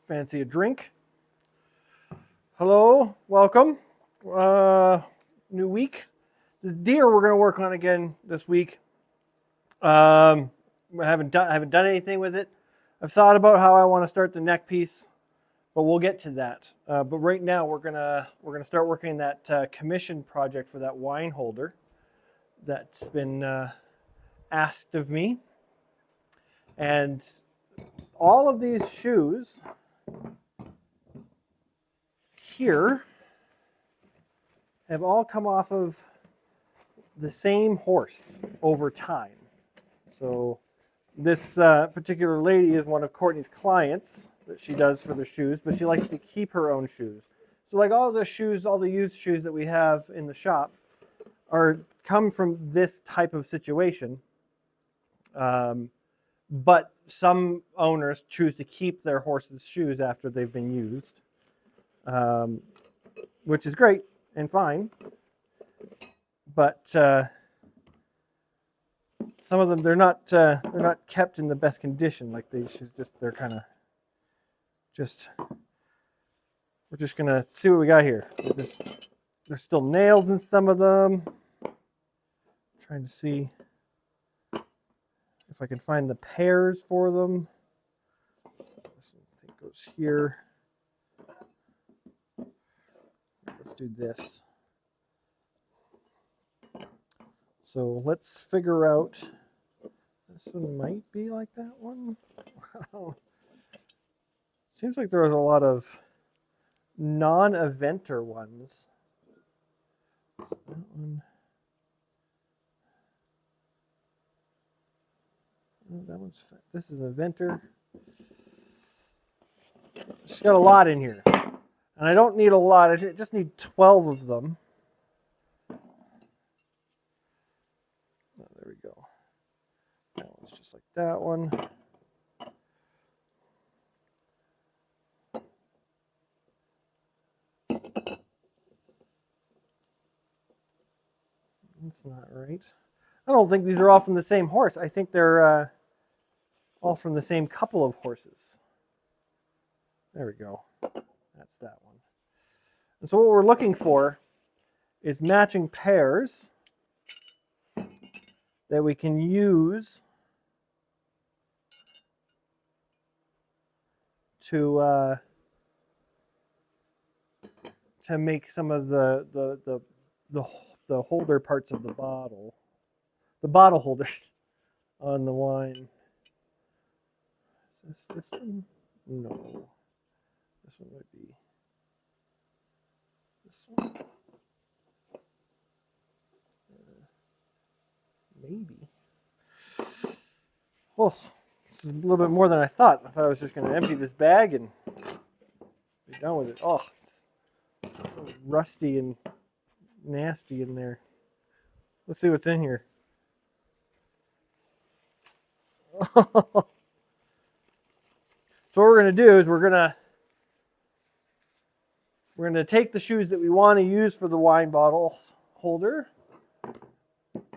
Fancy a drink? Hello, welcome. New week. This deer we're going to work on again this week. I haven't done anything with it. I've thought about how I want to start the neck piece, but we'll get to that. But right now we're gonna start working that commission project for that wine holder that's been asked of me, and all of these shoes here have all come off of the same horse over time. So this particular lady is one of Courtney's clients that she does for the shoes, but she likes to keep her own shoes. So like all the shoes, all the used shoes that we have in the shop come from this type of situation. But some owners choose to keep their horses' shoes after they've been used, which is great and fine. But some of them they're not kept in the best condition. Like these shoes, they're kind of just. We're just gonna see what we got here. There's still nails in some of them. Trying to see if I can find the pairs for them. This one I think goes here. Let's do this. So let's figure out. This one might be like that one. Seems like there was a lot of non-eventer ones. That one. This is an eventer. She's got a lot in here. And I don't need a lot. I just need 12 of them. Oh, there we go. That one's just like that one. That's not right. I don't think these are all from the same horse. I think they're all from the same couple of horses. There we go. That's that one. And so what we're looking for is matching pairs that we can use to make some of the holder parts of the bottle holders on the wine. Is this one? No. This one might be this one. Maybe. Oh, this is a little bit more than I thought. I thought I was just going to empty this bag and be done with it. Oh, it's so rusty and nasty in there. Let's see what's in here. So what we're going to do is we're going to take the shoes that we want to use for the wine bottle holder,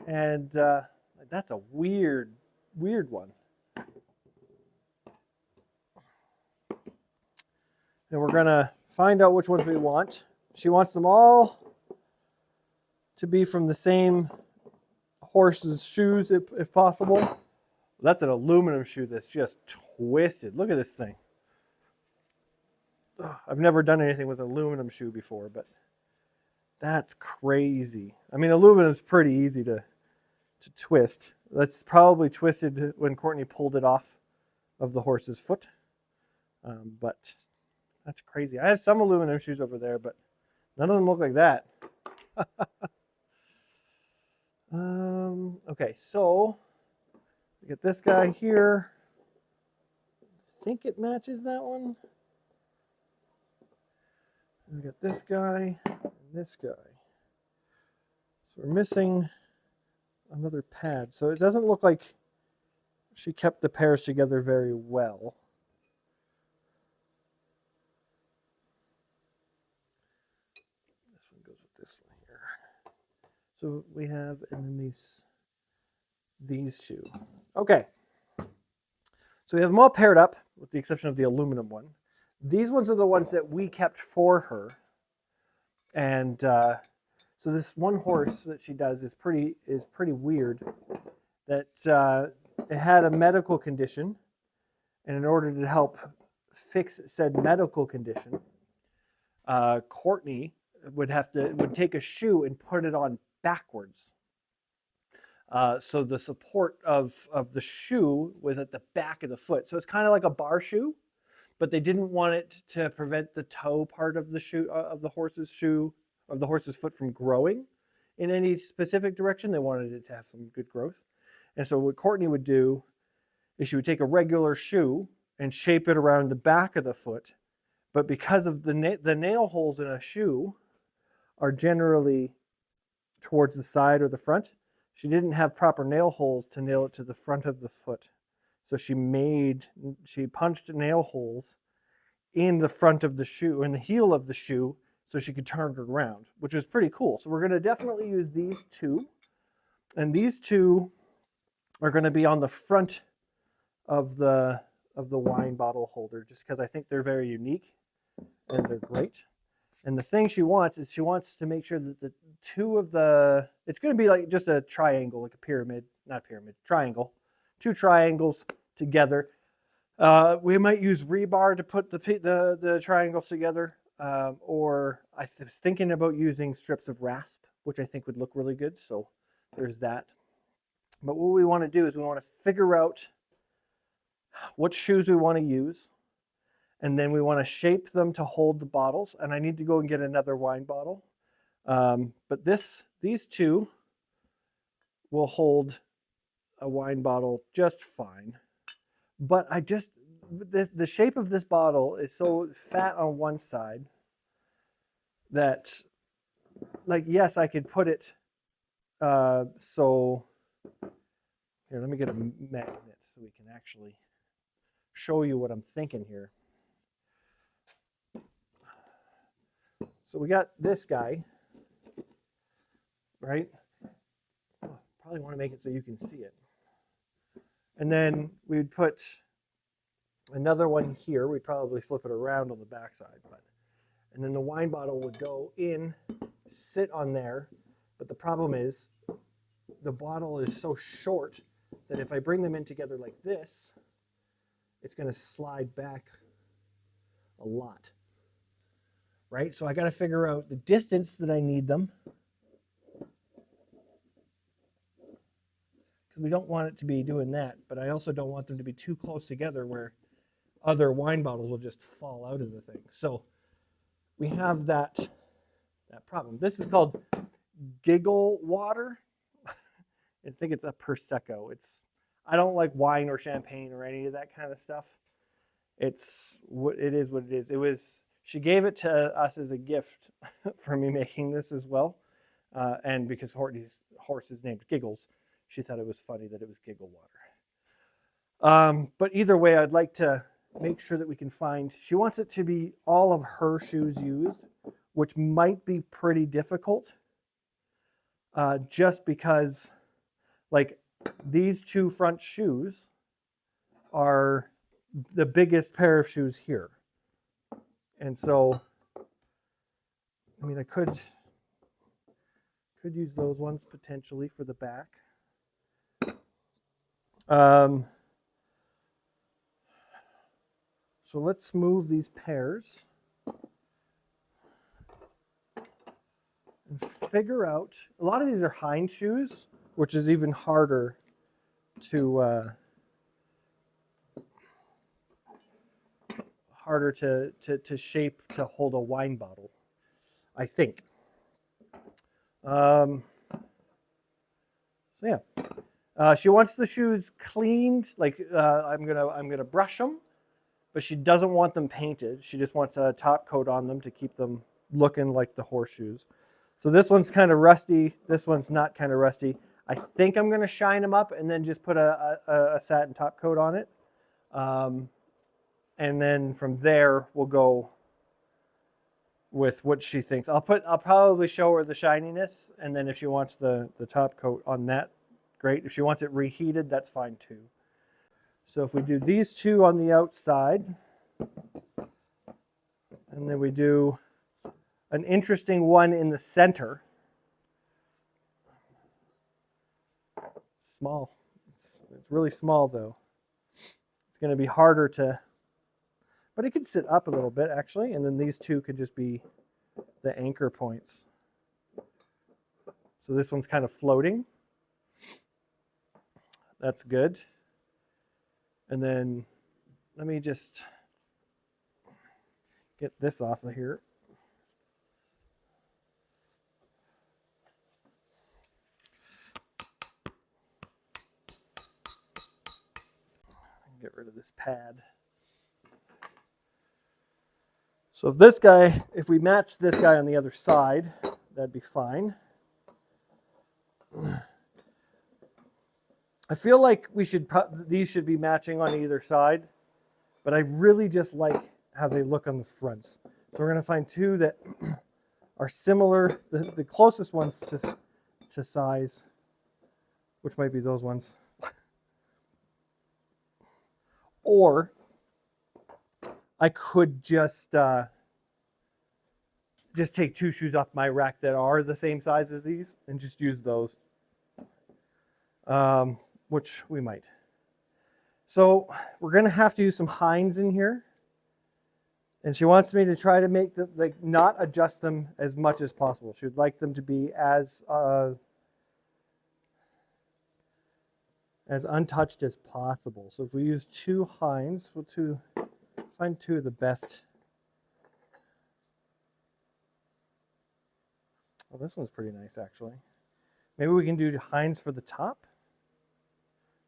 and that's a weird one. And we're going to find out which ones we want. She wants them all to be from the same horse's shoes if possible. That's an aluminum shoe that's just twisted. Look at this thing. I've never done anything with an aluminum shoe before, but that's crazy. I mean, aluminum's pretty easy to twist. That's probably twisted when Courtney pulled it off of the horse's foot. But that's crazy. I have some aluminum shoes over there, but none of them look like that. Okay, so we get this guy here. I think it matches that one. We got this guy and this guy. So we're missing another pad. So it doesn't look like she kept the pairs together very well. This one goes with this one here. So we have, and then these two. Okay. So we have them all paired up, with the exception of the aluminum one. These ones are the ones that we kept for her. And so this one horse that she does is pretty weird. That it had a medical condition, and in order to help fix said medical condition, Courtney would take a shoe and put it on backwards. So the support of the shoe was at the back of the foot. So it's kind of like a bar shoe, but they didn't want it to prevent the toe part of the shoe of the horse's foot from growing in any specific direction. They wanted it to have some good growth. And so what Courtney would do is she would take a regular shoe and shape it around the back of the foot. But because of the nail holes in a shoe are generally towards the side or the front, she didn't have proper nail holes to nail it to the front of the foot. So she punched nail holes in the front of the shoe, in the heel of the shoe, so she could turn it around, which was pretty cool. So we're going to definitely use these two. And these two are going to be on the front of the wine bottle holder, just because I think they're very unique and they're great. And the thing she wants is she wants to make sure that the two of the, it's going to be like just a triangle, like a pyramid, not pyramid, triangle, two triangles together. We might use rebar to put the triangles together, or I was thinking about using strips of rasp, which I think would look really good. So there's that. But what we want to do is we want to figure out what shoes we want to use, and then we want to shape them to hold the bottles. And I need to go and get another wine bottle. But these two will hold a wine bottle just fine. But the shape of this bottle is so fat on one side that, like, yes, I could put it, so here, let me get a magnet so we can actually show you what I'm thinking here. So we got this guy, right? Probably want to make it so you can see it. And then we'd put another one here. We'd probably flip it around on the backside, and then the wine bottle would go in, sit on there. But the problem is the bottle is so short that if I bring them in together like this, it's going to slide back a lot, right? So I got to figure out the distance that I need them, because we don't want it to be doing that, but I also don't want them to be too close together where other wine bottles will just fall out of the thing. So we have that problem. This is called Giggle Water. I think it's a Prosecco. I don't like wine or champagne or any of that kind of stuff. It is what it is. She gave it to us as a gift for me making this as well. And because Courtney's horse is named Giggles, she thought it was funny that it was Giggle Water. But either way, I'd like to make sure that we can find, she wants it to be all of her shoes used, which might be pretty difficult. Just because, like, these two front shoes are the biggest pair of shoes here. And so, I mean, I could use those ones potentially for the back. So let's move these pairs and figure out, a lot of these are hind shoes, which is even harder to shape to hold a wine bottle, I think. So yeah, she wants the shoes cleaned. Like I'm gonna brush them, but she doesn't want them painted. She just wants a top coat on them to keep them looking like the horseshoes. So this one's kind of rusty. This one's not kind of rusty. I think I'm going to shine them up and then just put a satin top coat on it. And then from there, we'll go with what she thinks. I'll probably show her the shininess, and then if she wants the top coat on that, great. If she wants it reheated, that's fine too. So if we do these two on the outside, And then we do an interesting one in the center. Small. It's really small though. It's going to be harder to, but it can sit up a little bit actually, and then these two could just be the anchor points. So this one's kind of floating. That's good. And then let me just get this off of here. Get rid of this pad. So if this guy, if we match this guy on the other side, that'd be fine. I feel like these should be matching on either side, but I really just like how they look on the fronts. So we're going to find two that are similar, the closest ones to size, which might be those ones. Or I could just take two shoes off my rack that are the same size as these and just use those, which we might. So we're going to have to use some Heinz in here. And she wants me to try to make them, like, not adjust them as much as possible. She would like them to be as untouched as possible. So if we use two Heinz, we'll find two of the best. Oh, this one's pretty nice, actually. Maybe we can do Heinz for the top,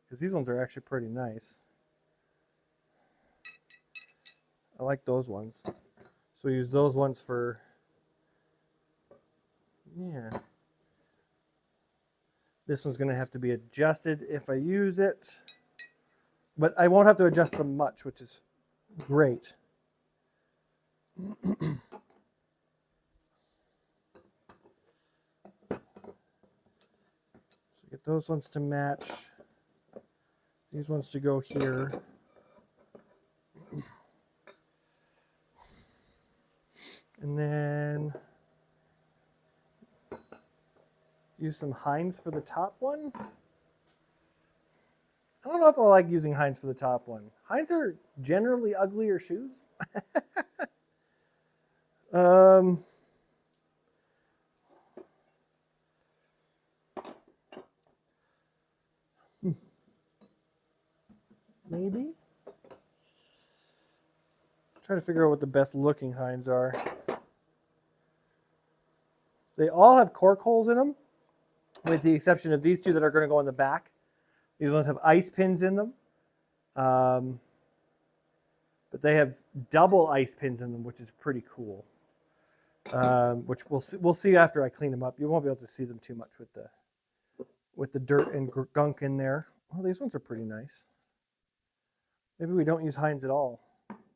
because these ones are actually pretty nice. I like those ones. So we use those ones for, yeah. This one's going to have to be adjusted if I use it, but I won't have to adjust them much, which is great. So get those ones to match. These ones to go here. And then use some Heinz for the top one. I don't know if I like using Heinz for the top one. Heinz are generally uglier shoes. Maybe. Try to figure out what the best looking Heinz are. They all have cork holes in them, with the exception of these two that are going to go in the back. These ones have ice pins in them. But they have double ice pins in them, which is pretty cool. Which we'll see after I clean them up. You won't be able to see them too much with the dirt and gunk in there. Oh, these ones are pretty nice. Maybe we don't use Heinz at all.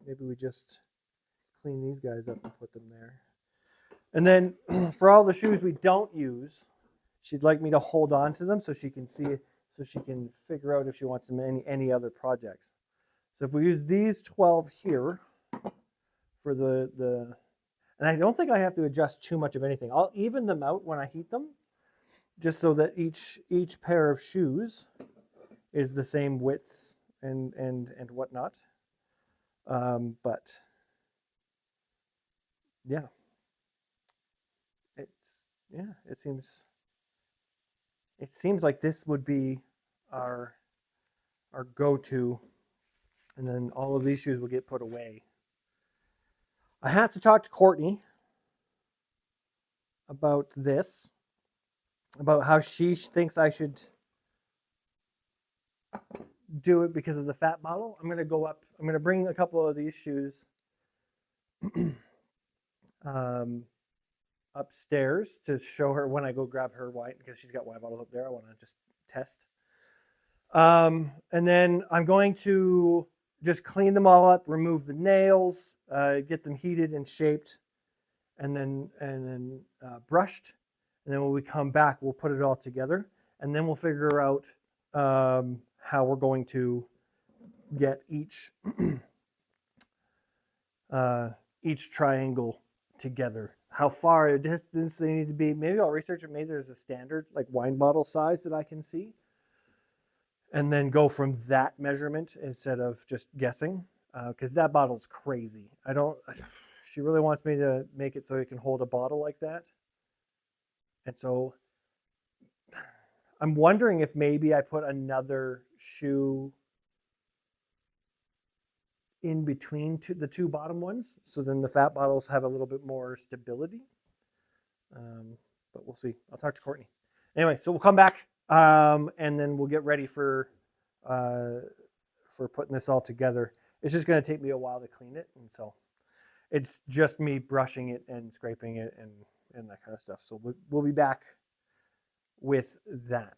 Maybe we just clean these guys up and put them there. And then for all the shoes we don't use, she'd like me to hold on to them so she can see, so she can figure out if she wants them in any other projects. So if we use these 12 here for the and I don't think I have to adjust too much of anything. I'll even them out when I heat them, just so that each pair of shoes is the same width and whatnot. But yeah. It seems like this would be our go-to, and then all of these shoes will get put away. I have to talk to Courtney about this, about how she thinks I should do it because of the fat model. I'm going to go up. I'm going to bring a couple of these shoes upstairs to show her when I go grab her white, because she's got wine bottles up there. I want to just test. And then I'm going to just clean them all up, remove the nails, get them heated and shaped, and then brushed. And then when we come back, we'll put it all together, and then we'll figure out how we're going to get each each triangle together. How far a distance they need to be. Maybe I'll research it. Maybe there's a standard like wine bottle size that I can see. And then go from that measurement instead of just guessing. Because that bottle's crazy. She really wants me to make it so it can hold a bottle like that. And so I'm wondering if maybe I put another shoe in between the two bottom ones, so then the fat bottles have a little bit more stability. But we'll see. I'll talk to Courtney. Anyway, so we'll come back and then we'll get ready for putting this all together. It's just going to take me a while to clean it, and so it's just me brushing it and scraping it and that kind of stuff. So we'll be back with that.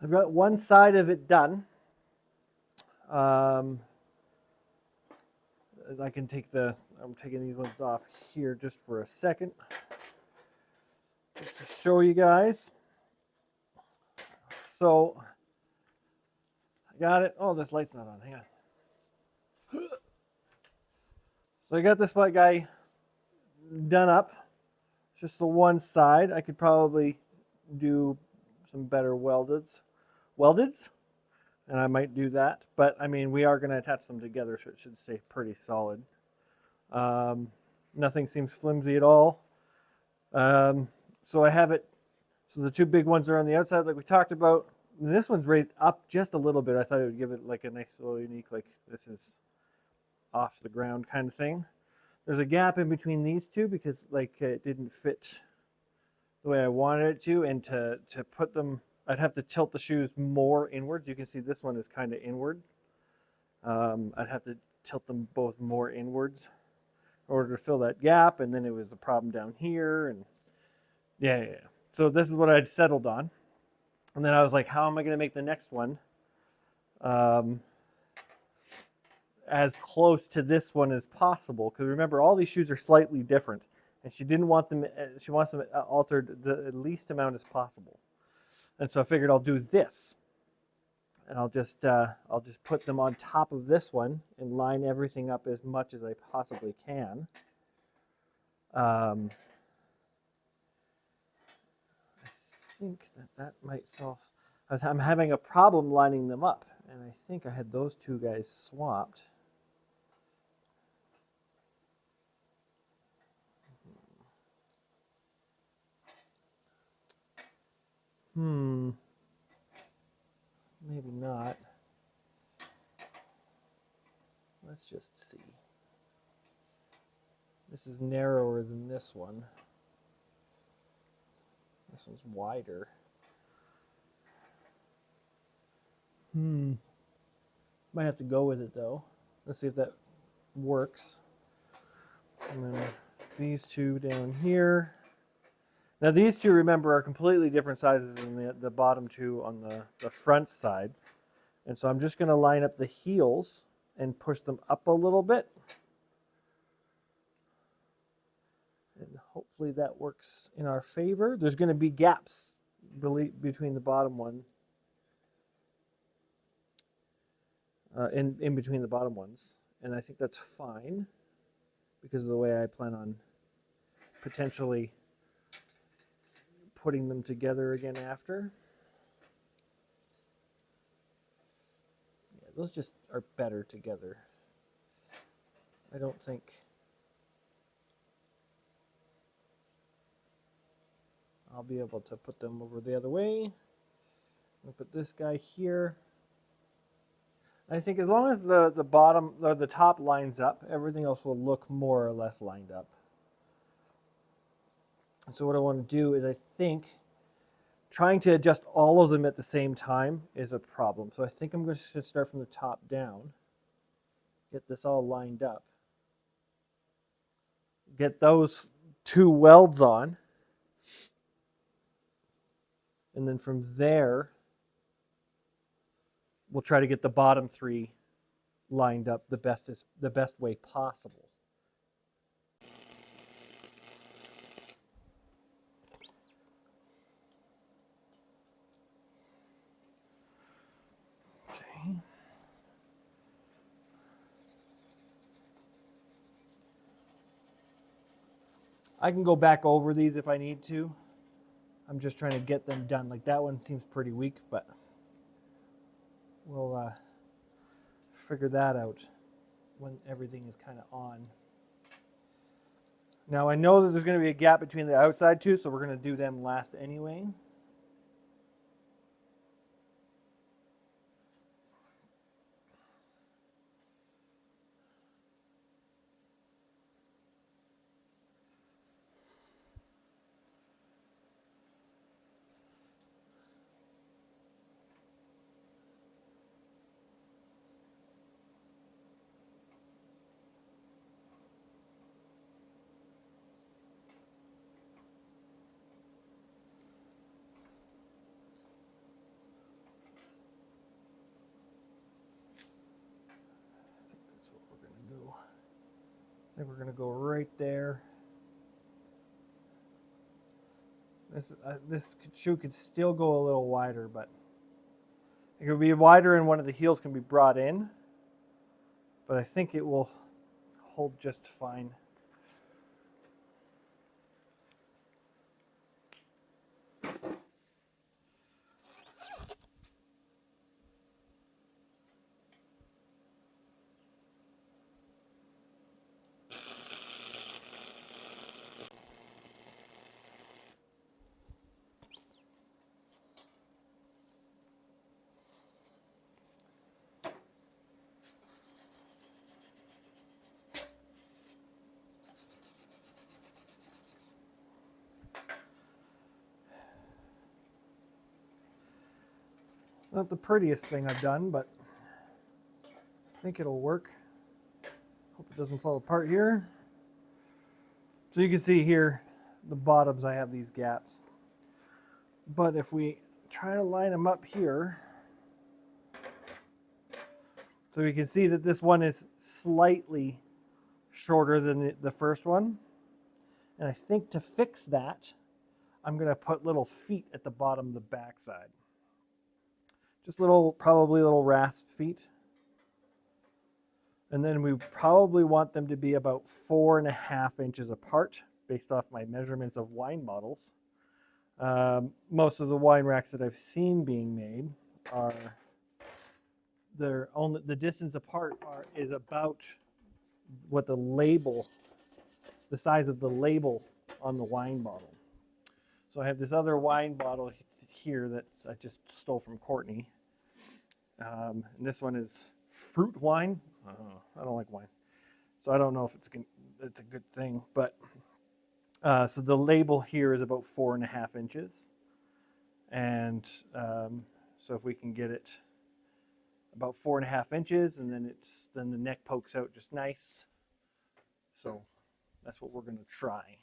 I've got one side of it done. I can I'm taking these ones off here just for a second, just to show you guys. So I got it. Oh, this light's not on. Hang on. So I got this white guy done up. Just the one side. I could probably do some better weldeds, and I might do that. But I mean, we are going to attach them together, so it should stay pretty solid. Nothing seems flimsy at all. So I have it. So the two big ones are on the outside, like we talked about. And this one's raised up just a little bit. I thought it would give it like a nice little unique, like this is off the ground kind of thing. There's a gap in between these two because like it didn't fit the way I wanted it to, and to put them, I'd have to tilt the shoes more inwards. You can see this one is kind of inward. I'd have to tilt them both more inwards in order to fill that gap, and then it was a problem down here, and yeah. So this is what I'd settled on. And then I was like, how am I going to make the next one as close to this one as possible? Because remember, all these shoes are slightly different, and she didn't want them. She wants them altered the least amount as possible. And so I figured I'll do this, and I'll just put them on top of this one and line everything up as much as I possibly can. I think that might solve. I'm having a problem lining them up, and I think I had those two guys swapped. Maybe not. Let's just see. This is narrower than this one. This one's wider. Might have to go with it though. Let's see if that works. And then these two down here. Now these two, remember, are completely different sizes than the bottom two on the front side. And so I'm just going to line up the heels and push them up a little bit. And hopefully that works in our favor. There's going to be gaps between the bottom one. In between the bottom ones. And I think that's fine because of the way I plan on potentially putting them together again after. Yeah, those just are better together. I don't think I'll be able to put them over the other way. I'll put this guy here. I think as long as the bottom or the top lines up, everything else will look more or less lined up. So what I want to do is, I think trying to adjust all of them at the same time is a problem. So I think I'm going to start from the top down, get this all lined up, get those two welds on, and then from there we'll try to get the bottom three lined up the best way possible. I can go back over these if I need to. I'm just trying to get them done. Like that one seems pretty weak, but we'll figure that out when everything is kind of on. Now I know that there's going to be a gap between the outside two, so we're going to do them last anyway. I think we're going to go right there. This shoe could still go a little wider, but it could be wider and one of the heels can be brought in. But I think it will hold just fine. It's not the prettiest thing I've done, but I think it'll work. Hope it doesn't fall apart here. So you can see here, the bottoms, I have these gaps. But if we try to line them up here, so we can see that this one is slightly shorter than the first one. And I think to fix that, I'm going to put little feet at the bottom of the backside. Just probably little rasp feet. And then we probably want them to be about 4.5 inches apart based off my measurements of wine bottles. Most of the wine racks that I've seen being made are, the distance apart is about what the size of the label on the wine bottle. So I have this other wine bottle here that I just stole from Courtney. And this one is fruit wine. I don't like wine, so I don't know if it's a good thing. But so the label here is about 4.5 inches, and so if we can get it about 4.5 inches, and then the neck pokes out just nice. So that's what we're going to try.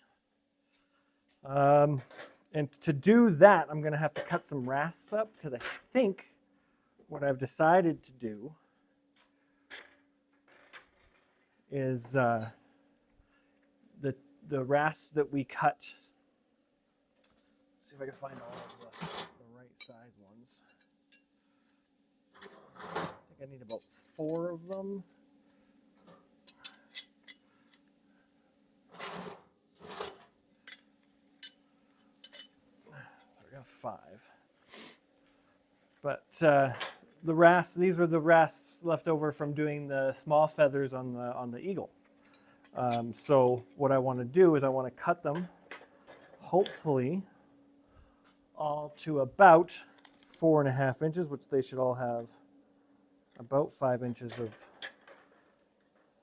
And to do that, I'm going to have to cut some rasp up, because I think what I've decided to do is the rasp that we cut. Let's see if I can find all of the right size ones. I think I need about 4 of them. I got 5. But the rasps, these were the rasps left over from doing the small feathers on the eagle. So what I want to do is I want to cut them, hopefully, all to about 4.5 inches, which they should all have about 5 inches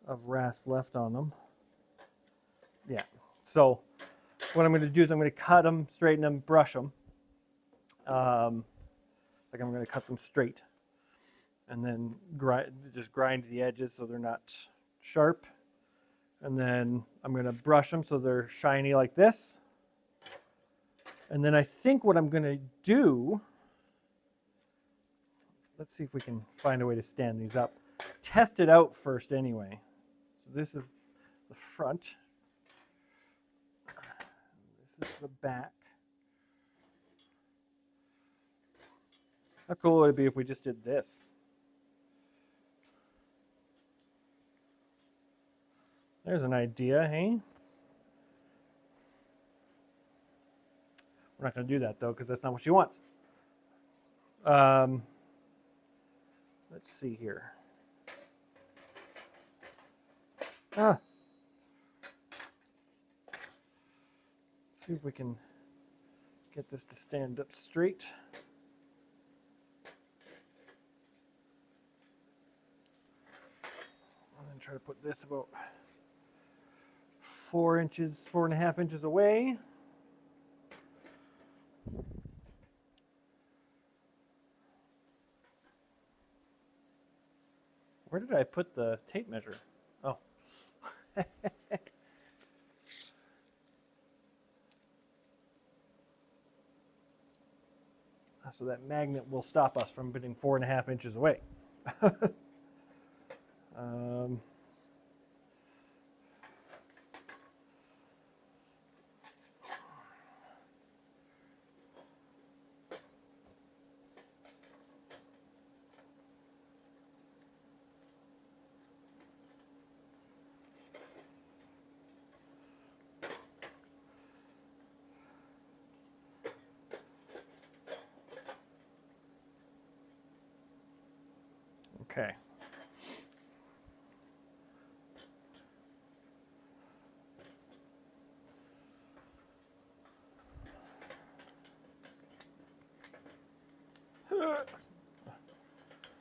of rasp left on them. Yeah. So what I'm going to do is I'm going to cut them, straighten them, brush them. Like I'm going to cut them straight, and then just grind the edges so they're not sharp. And then I'm going to brush them so they're shiny like this. And then I think what I'm going to do, let's see if we can find a way to stand these up. Test it out first anyway. So this is the front. This is the back. How cool would it be if we just did this? There's an idea, hey? We're not going to do that though, because that's not what she wants. Let's see here. Let's see if we can get this to stand up straight. I'm going to try to put this about 4.5 inches away. Where did I put the tape measure? Oh. So that magnet will stop us from putting 4.5 inches away. Okay.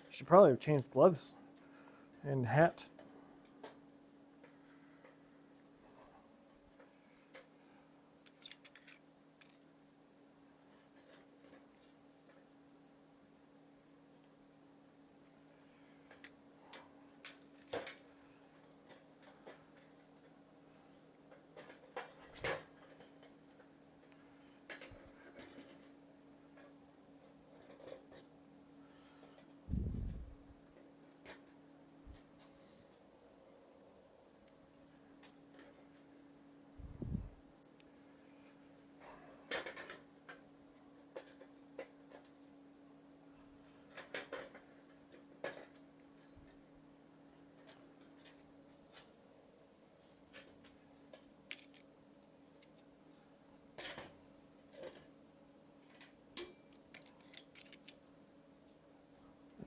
Should probably have changed gloves and hat.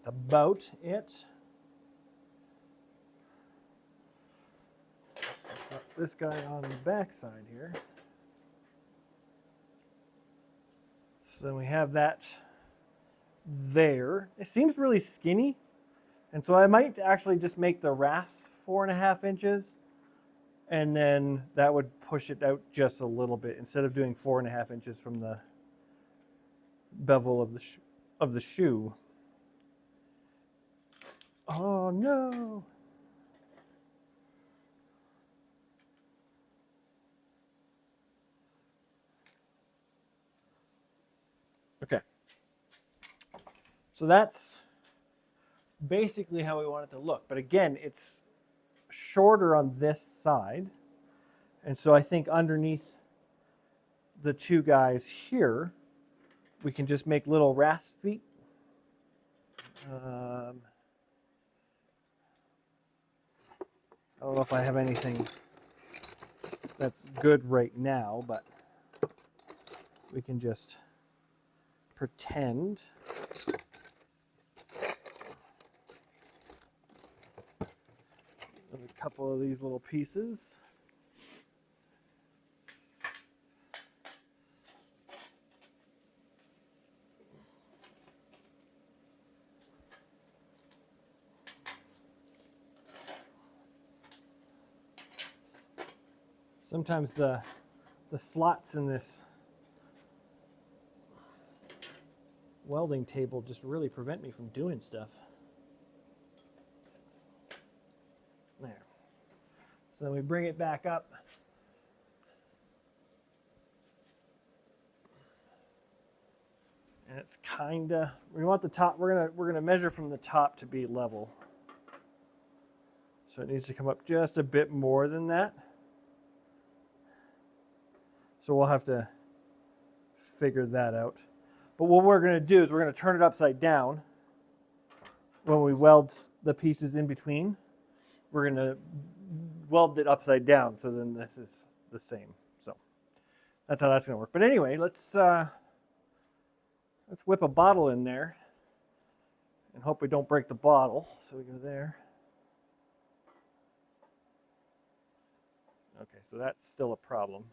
That's about it. Let's put this guy on the back side here. So then we have that there. It seems really skinny. And so I might actually just make the rasp 4.5 inches. And then that would push it out just a little bit instead of doing 4.5 inches from the bevel of the shoe. Oh no. Okay. So that's basically how we want it to look. But again, it's shorter on this side. And so I think underneath the two guys here, we can just make little rasp feet. I don't know if I have anything that's good right now, but we can just pretend. There's a couple of these little pieces. Sometimes the slots in this welding table just really prevent me from doing stuff. There. So then we bring it back up. And it's kinda, we want the top, we're gonna measure from the top to be level. So it needs to come up just a bit more than that. So we'll have to figure that out. But what we're going to do is we're going to turn it upside down when we weld the pieces in between. We're going to weld it upside down, so then this is the same. So that's how that's going to work. But anyway, let's whip a bottle in there and hope we don't break the bottle. So we go there. Okay, so that's still a problem.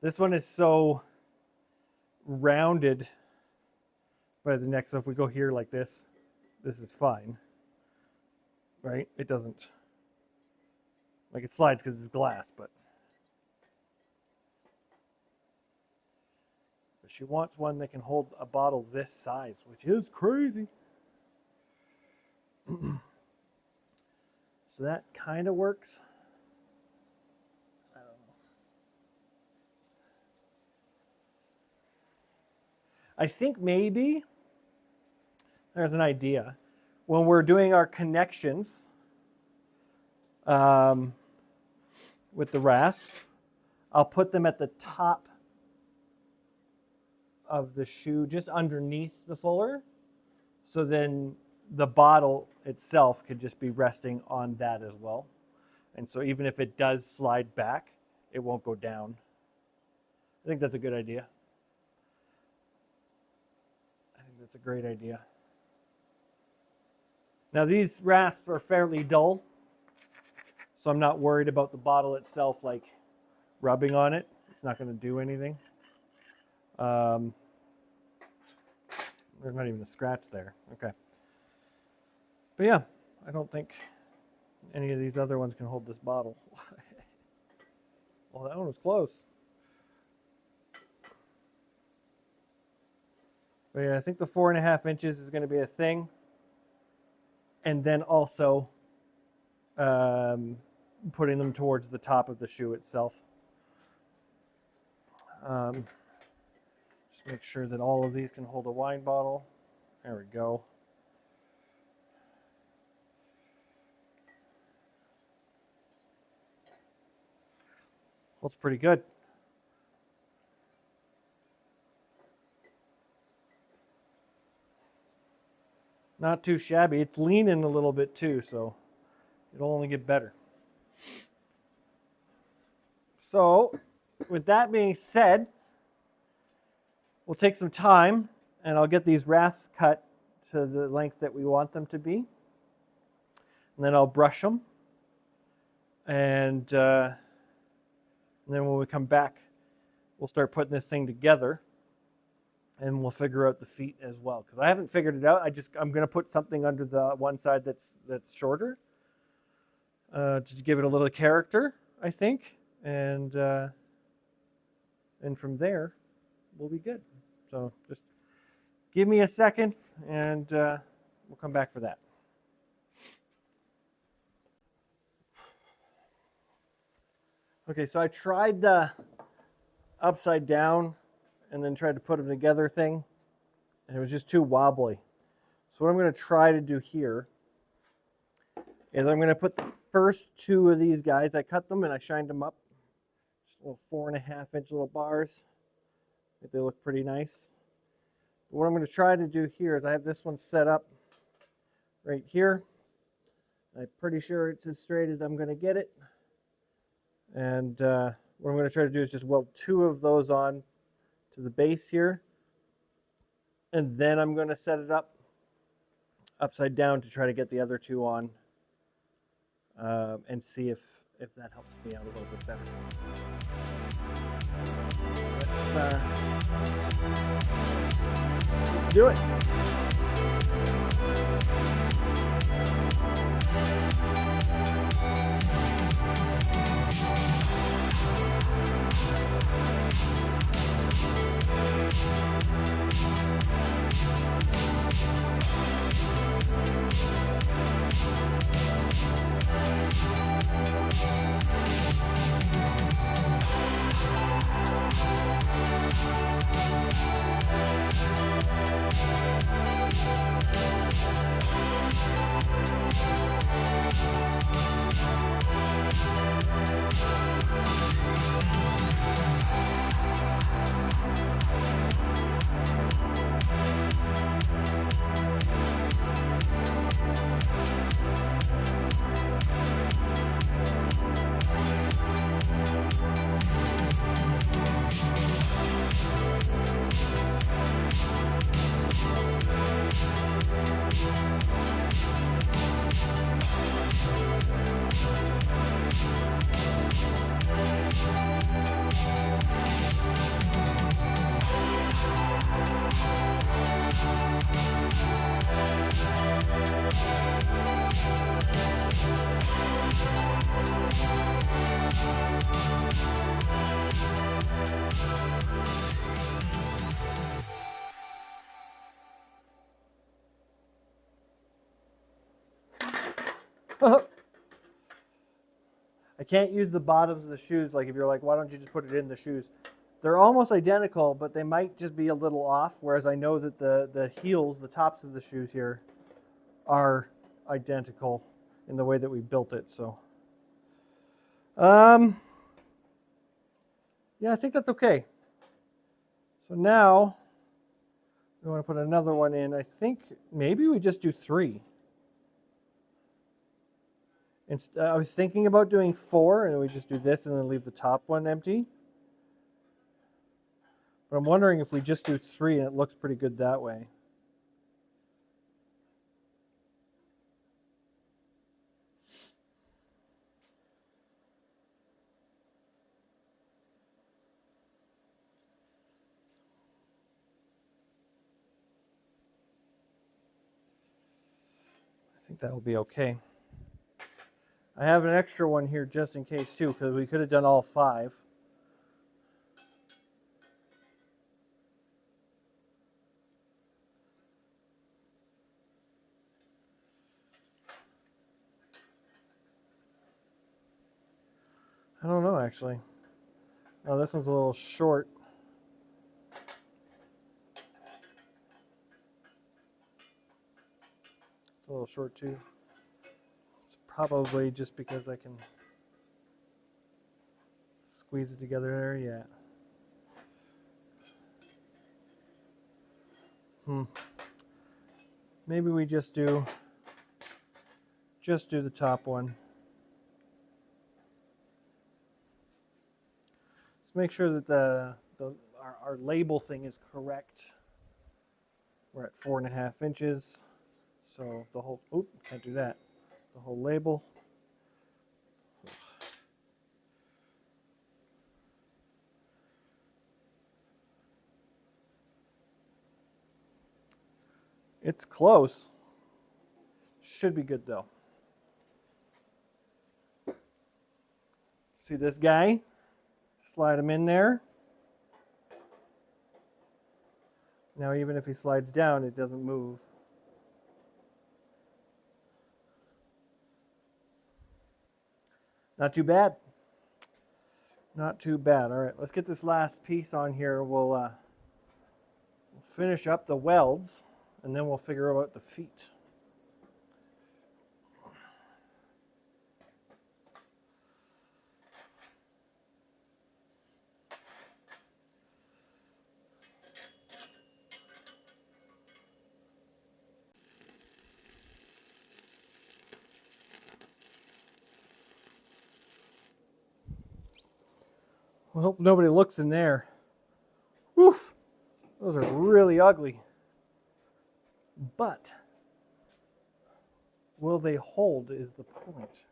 This one is so rounded by the neck, so if we go here like this, this is fine, right? It doesn't, like it slides because it's glass, but she wants one that can hold a bottle this size, which is crazy. So that kind of works. I don't know. I think maybe there's an idea. When we're doing our connections with the rasp, I'll put them at the top of the shoe, just underneath the fuller. So then the bottle itself could just be resting on that as well. And so even if it does slide back, it won't go down. I think that's a good idea. I think that's a great idea. Now these rasps are fairly dull, so I'm not worried about the bottle itself like rubbing on it. It's not going to do anything. There's not even a scratch there. Okay. But yeah, I don't think any of these other ones can hold this bottle. Well, that one was close. But yeah, I think the 4.5 inches is going to be a thing. And then also putting them towards the top of the shoe itself. Just make sure that all of these can hold a wine bottle. There we go. Looks pretty good. Not too shabby. It's leaning a little bit too, so it'll only get better. So, with that being said, we'll take some time and I'll get these rasps cut to the length that we want them to be. And then I'll brush them. And then when we come back, we'll start putting this thing together. And we'll figure out the feet as well. Because I haven't figured it out. I'm going to put something under the one side that's shorter to give it a little character, I think. And from there, we'll be good. So just give me a second, and we'll come back for that. Okay, so I tried the upside down and then tried to put them together thing, and it was just too wobbly. So what I'm going to try to do here is I'm going to put the first two of these guys, I cut them and I shined them up, just little 4.5-inch little bars. I think they look pretty nice. But what I'm going to try to do here is I have this one set up right here. I'm pretty sure it's as straight as I'm going to get it. And what I'm going to try to do is just weld 2 of those on to the base here, and then I'm going to set it up upside down to try to get the other 2 on and see if that helps me out a little bit better. Let's do it. I can't use the bottoms of the shoes. Like if you're like, why don't you just put it in the shoes? They're almost identical, but they might just be a little off. Whereas I know that the heels, the tops of the shoes here, are identical in the way that we built it. So, yeah, I think that's okay. So now we want to put another one in. I think maybe we just do 3. I was thinking about doing 4, and we just do this and then leave the top one empty. But I'm wondering if we just do 3 and it looks pretty good that way. I think that will be okay. I have an extra one here just in case too, because we could have done all 5. I don't know actually. Oh, this one's a little short. It's a little short too. It's probably just because I can squeeze it together there, yeah. Maybe we just do the top one. Let's make sure that our label thing is correct. We're at 4.5 inches. So the whole, can't do that. The whole label. It's close. Should be good though. See this guy? Slide him in there. Now even if he slides down, it doesn't move. Not too bad. Not too bad. All right, let's get this last piece on here. We'll finish up the welds, and then we'll figure out the feet. I hope nobody looks in there. Woof! Those are really ugly. But will they hold is the point.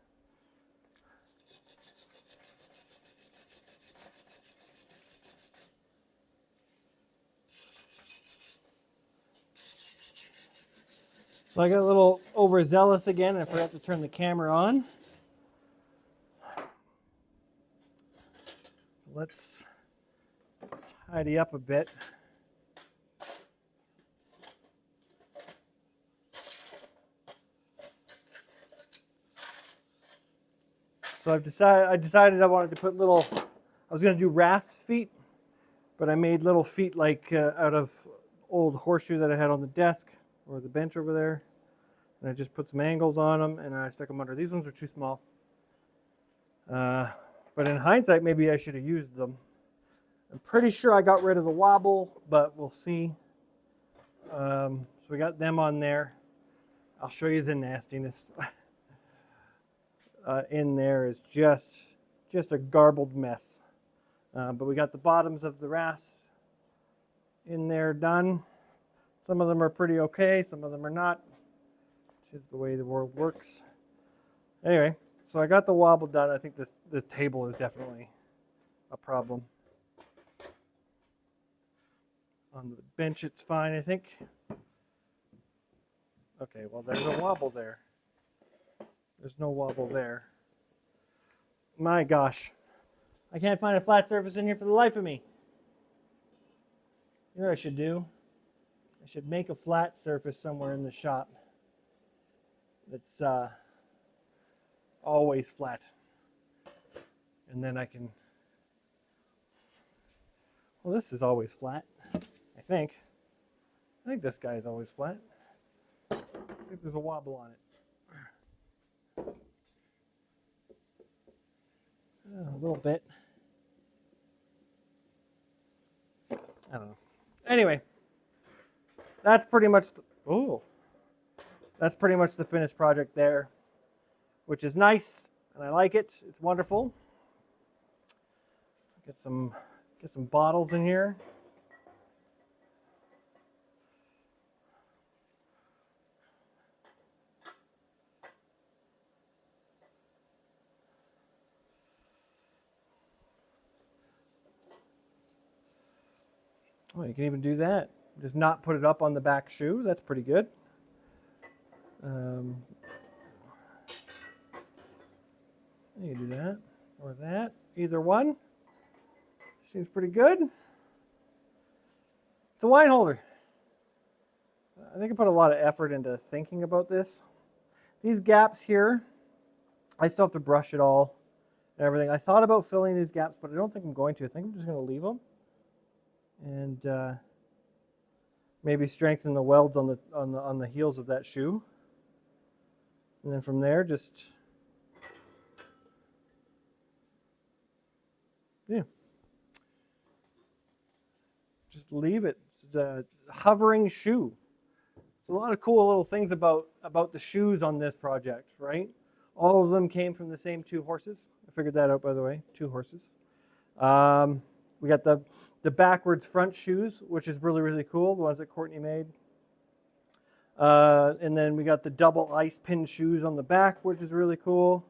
So I got a little overzealous again. I forgot to turn the camera on. Let's tidy up a bit. So I decided I wanted to put little, I was going to do rasp feet, but I made little feet like out of old horseshoe that I had on the desk or the bench over there. And I just put some angles on them and I stuck them under. These ones are too small. But in hindsight, maybe I should have used them. I'm pretty sure I got rid of the wobble, but we'll see. So we got them on there. I'll show you the nastiness. In there is just a garbled mess. But we got the bottoms of the rasp in there done. Some of them are pretty okay, some of them are not, which is the way the world works. Anyway, so I got the wobble done. I think this table is definitely a problem. On the bench, it's fine, I think. Okay, well, there's a wobble there. There's no wobble there. My gosh. I can't find a flat surface in here for the life of me. You know what I should do? I should make a flat surface somewhere in the shop that's always flat. And then I can, well, this is always flat, I think. I think this guy is always flat. Let's see if there's a wobble on it. A little bit. I don't know. Anyway, that's pretty much that's pretty much the finished project there, which is nice, and I like it. It's wonderful. Get some bottles in here. Oh, you can even do that. Just not put it up on the back shoe. That's pretty good. You can do that or that. Either one. Seems pretty good. It's a wine holder. I think I put a lot of effort into thinking about this. These gaps here, I still have to brush it all and everything. I thought about filling these gaps, but I don't think I'm going to. I think I'm just going to leave them. And maybe strengthen the welds on the heels of that shoe, and then from there just leave it. It's a hovering shoe. It's a lot of cool little things about the shoes on this project, right? All of them came from the same 2 horses. I figured that out, by the way. 2 horses. We got the backwards front shoes, which is really, really cool, the ones that Courtney made. And then we got the double ice pin shoes on the back, which is really cool.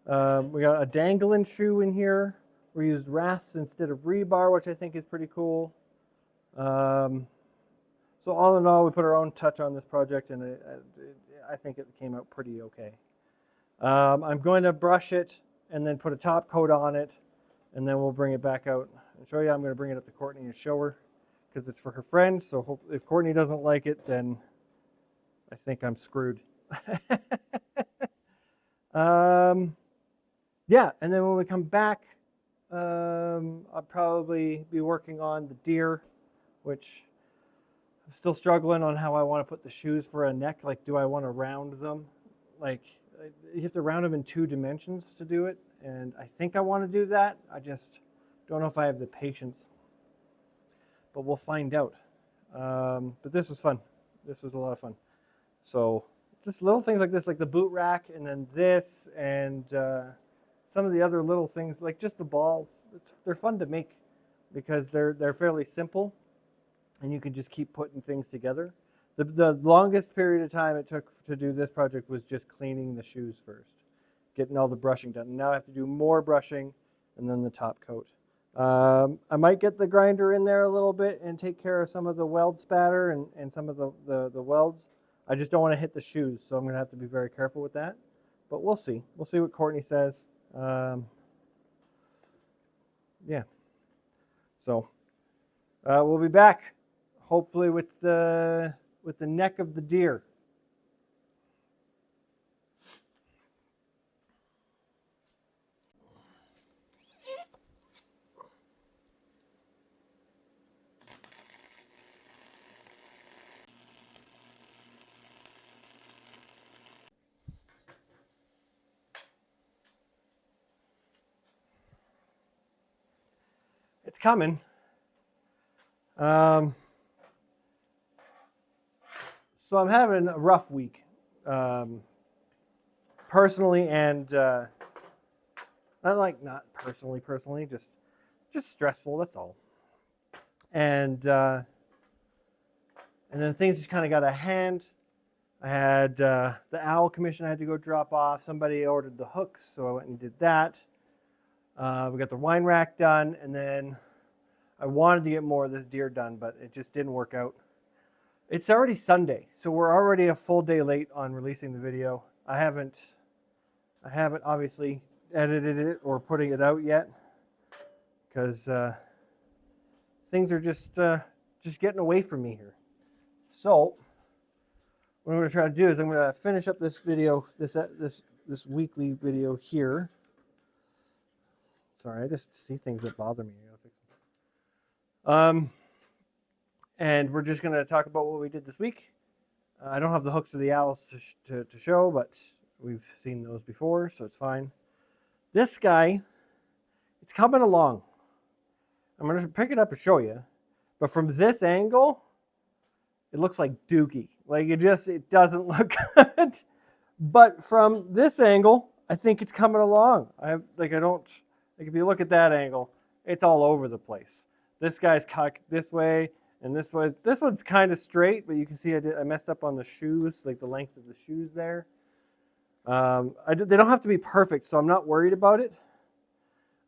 We got a dangling shoe in here. We used rast instead of rebar, which I think is pretty cool. So all in all, we put our own touch on this project, and I think it came out pretty okay. I'm going to brush it and then put a top coat on it, and then we'll bring it back out and show you. I'm going to bring it up to Courtney and show her because it's for her friend. So if Courtney doesn't like it, then I think I'm screwed. Yeah, and then when we come back, I'll probably be working on the deer, which I'm still struggling on how I want to put the shoes for a neck. Like, do I want to round them? Like, you have to round them in 2 dimensions to do it. And I think I want to do that. I just don't know if I have the patience. But we'll find out. But this was fun. This was a lot of fun. So just little things like this, like the boot rack, and then this, and some of the other little things, like just the balls. They're fun to make because they're fairly simple, and you can just keep putting things together. The longest period of time it took to do this project was just cleaning the shoes first, getting all the brushing done. Now I have to do more brushing and then the top coat. I might get the grinder in there a little bit and take care of some of the weld spatter and some of the welds. I just don't want to hit the shoes, so I'm going to have to be very careful with that. But we'll see. We'll see what Courtney says. Yeah. So we'll be back, hopefully with the neck of the deer. It's coming. So I'm having a rough week, personally, and not personally, just stressful. That's all. And then things just kind of got a hand. I had the owl commission I had to go drop off. Somebody ordered the hooks, so I went and did that. We got the wine rack done, and then I wanted to get more of this deer done, but it just didn't work out. It's already Sunday, so we're already a full day late on releasing the video. I haven't obviously edited it or putting it out yet because things are just getting away from me here. So what I'm going to try to do is I'm going to finish up this video, this this weekly video here. Sorry, I just see things that bother me. I gotta fix them. And we're just gonna talk about what we did this week. I don't have the hooks of the owls to show, but we've seen those before, so it's fine. This guy, it's coming along. I'm gonna pick it up and show you, but from this angle, it looks like dookie. Like it doesn't look good. But from this angle, I think it's coming along. If you look at that angle, it's all over the place. This guy's cocked this way and this way. This one's kind of straight, but you can see I messed up on the shoes, like the length of the shoes there. They don't have to be perfect, so I'm not worried about it.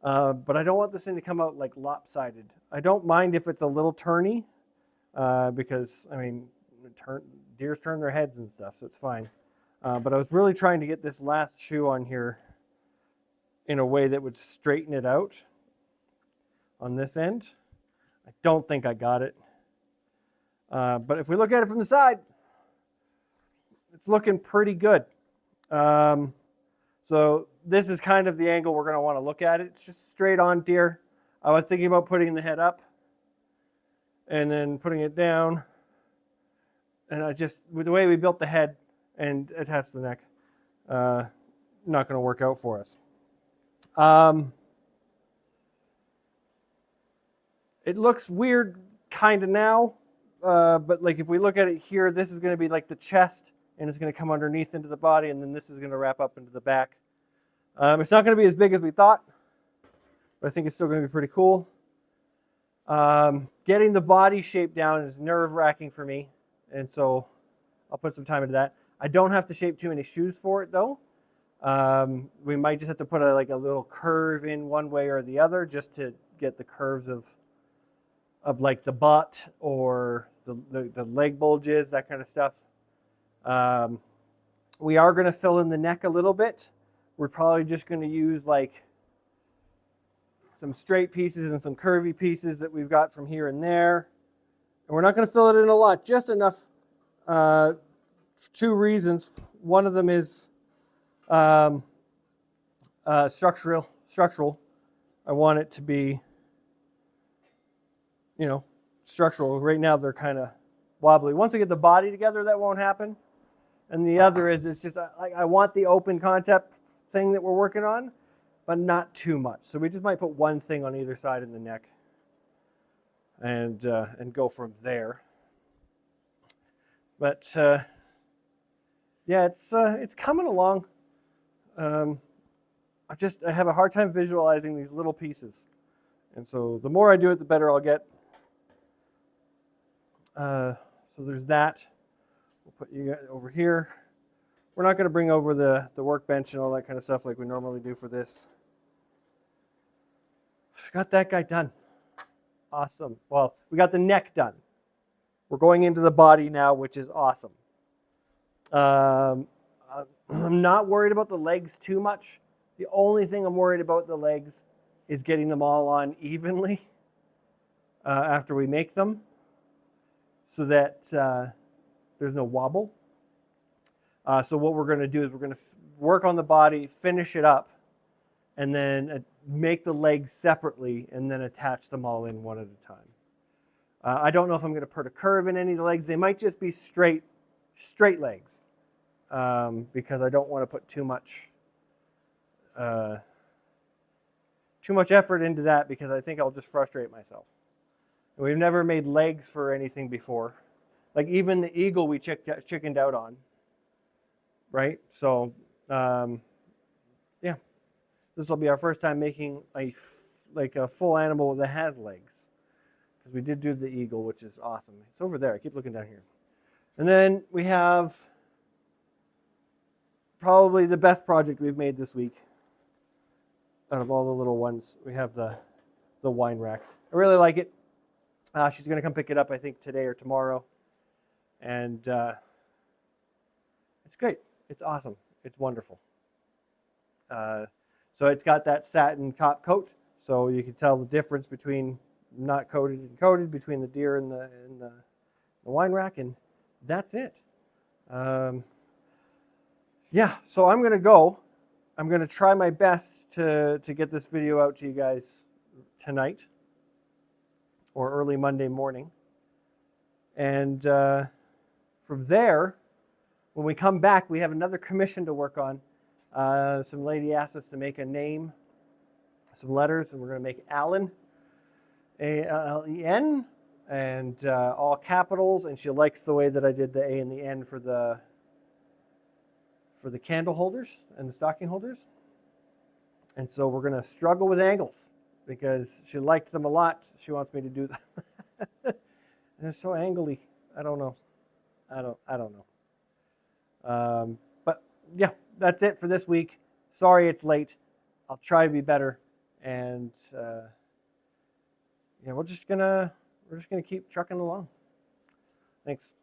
But I don't want this thing to come out like lopsided. I don't mind if it's a little turny, because I mean, deers turn their heads and stuff, so it's fine. But I was really trying to get this last shoe on here in a way that would straighten it out on this end. I don't think I got it. But if we look at it from the side, it's looking pretty good. So this is kind of the angle we're going to want to look at it. It's just straight on deer. I was thinking about putting the head up and then putting it down. And with the way we built the head and attached the neck, not going to work out for us. It looks weird kind of now, but like if we look at it here, this is going to be like the chest, and it's going to come underneath into the body, and then this is going to wrap up into the back. It's not going to be as big as we thought, but I think it's still going to be pretty cool. Getting the body shape down is nerve-wracking for me, and so I'll put some time into that. I don't have to shape too many shoes for it, though. We might just have to put a little curve in one way or the other just to get the curves of like the butt or the leg bulges, that kind of stuff. We are going to fill in the neck a little bit. We're probably just going to use like some straight pieces and some curvy pieces that we've got from here and there. And we're not going to fill it in a lot, just enough. Two reasons. One of them is structural. I want it to be, structural. Right now they're kind of wobbly. Once we get the body together, that won't happen. And the other is it's just like I want the open concept thing that we're working on, but not too much. So we just might put one thing on either side of the neck and go from there. But yeah, it's coming along. I have a hard time visualizing these little pieces, and so the more I do it, the better I'll get. So there's that. We'll put you over here. We're not going to bring over the workbench and all that kind of stuff like we normally do for this. Got that guy done. Awesome. Well, we got the neck done. We're going into the body now, which is awesome. I'm not worried about the legs too much. The only thing I'm worried about the legs is getting them all on evenly after we make them so that there's no wobble. So what we're going to do is we're going to work on the body, finish it up, and then make the legs separately and then attach them all in one at a time. I don't know if I'm going to put a curve in any of the legs. They might just be straight legs because I don't want to put too much effort into that because I think I'll just frustrate myself. We've never made legs for anything before. Like even the eagle we chickened out on, right? So yeah, this will be our first time making a full animal that has legs. Because we did do the eagle, which is awesome. It's over there. I keep looking down here. And then we have probably the best project we've made this week out of all the little ones. We have the wine rack. I really like it. She's going to come pick it up, I think, today or tomorrow. And it's great. It's awesome. It's wonderful. So it's got that satin top coat, so you can tell the difference between not coated and coated, between the deer and the wine rack, and that's it. Yeah, so I'm going to go I'm going to try my best to get this video out to you guys tonight or early Monday morning. And from there, when we come back, we have another commission to work on. Some lady asked us to make a name, some letters, and we're going to make Allen, A-L-L-E-N, and all capitals. And she likes the way that I did the A and the N for the candle holders and the stocking holders. And so we're going to struggle with angles because she liked them a lot. She wants me to do them. And it's so angly. I don't know. I don't know. But yeah, that's it for this week. Sorry it's late. I'll try to be better. And yeah, we're just gonna keep trucking along. Thanks.